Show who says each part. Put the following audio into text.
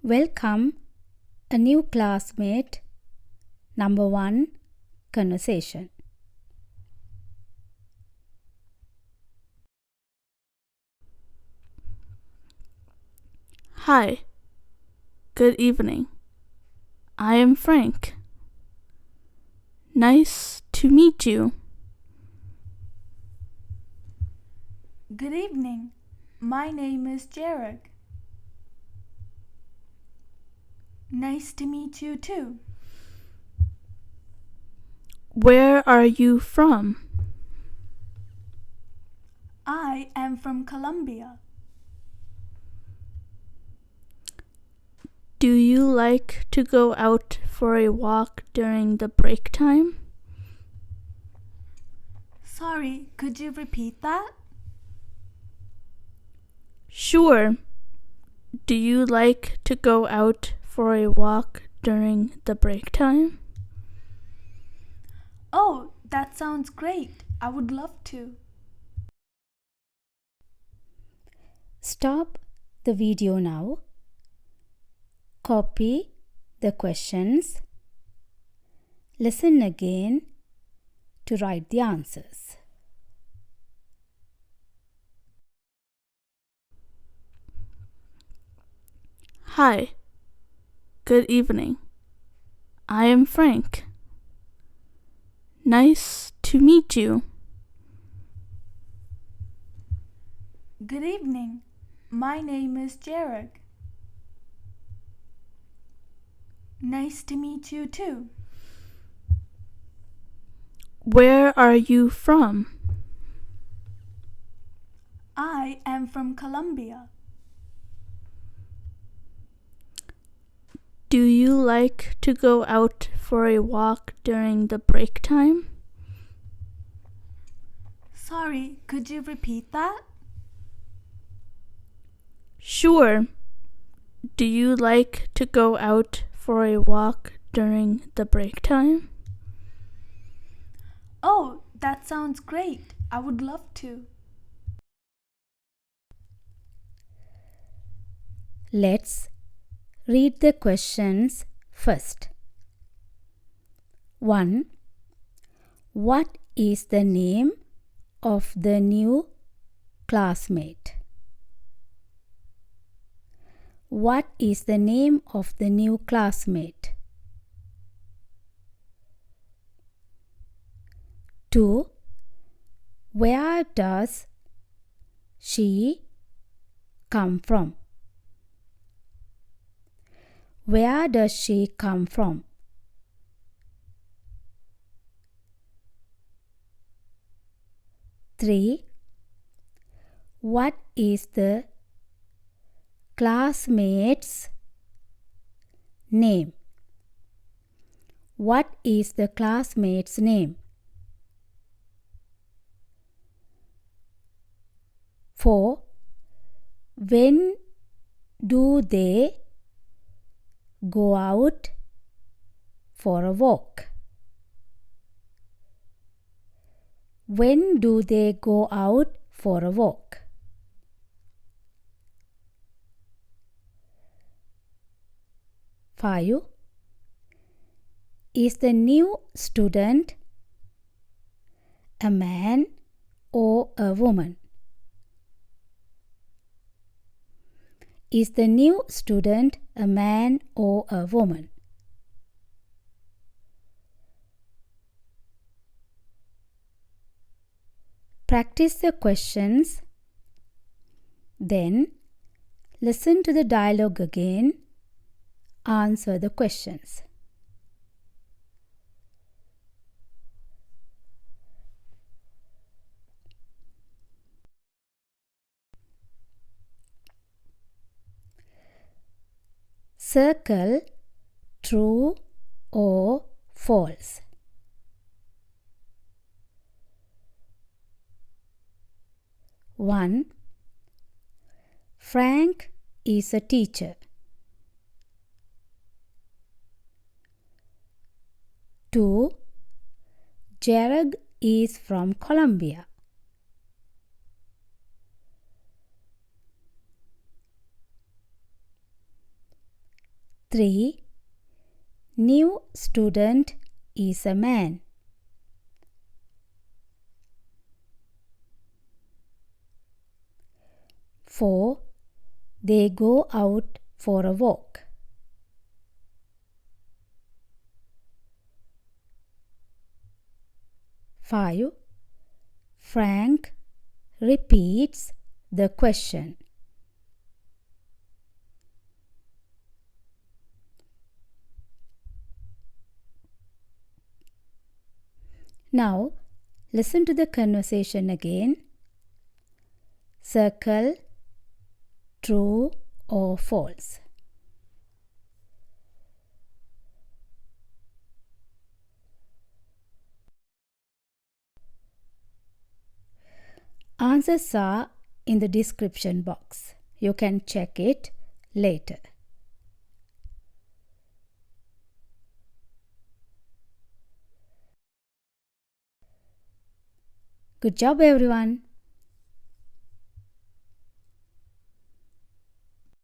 Speaker 1: Welcome a new classmate. Number 1 conversation.
Speaker 2: Hi. Good evening. I am Frank. Nice to meet you.
Speaker 3: Good evening. My name is Jared. Nice to meet you too.
Speaker 2: Where are you from?
Speaker 3: I am from Colombia.
Speaker 2: Do you like to go out for a walk during the break time?
Speaker 3: Sorry, could you repeat that?
Speaker 2: Sure. Do you like to go out for a walk during the break time?
Speaker 3: Oh, that sounds great. I would love to.
Speaker 1: Stop the video now. Copy the questions. Listen again to write the answers.
Speaker 2: Hi. Good evening. I am Frank. Nice to meet you.
Speaker 3: Good evening. My name is Jared. Nice to meet you too.
Speaker 2: Where are you from?
Speaker 3: I am from Colombia.
Speaker 2: Do you like to go out for a walk during the break time?
Speaker 3: Sorry, could you repeat that?
Speaker 2: Sure. Do you like to go out for a walk during the break time?
Speaker 3: Oh, that sounds great. I would love to.
Speaker 1: Let's read the questions first. 1. What is the name of the new classmate? What is the name of the new classmate? 2. Where does she come from? Where does she come from? 3. What is the classmate's name? What is the classmate's name? 4. When do they go out for a walk? When do they go out for a walk? 5. Is the new student a man or a woman? Is the new student a man or a woman? Practice the questions. Then listen to the dialogue again. Answer the questions. Circle true or false. 1. Frank is a teacher. 2. Jared is from Colombia. 3. New student is a man. 4. They go out for a walk. 5. Frank repeats the question. Now, listen to the conversation again. Circle true or false. Answers are in the description box. You can check it later. Good job, everyone.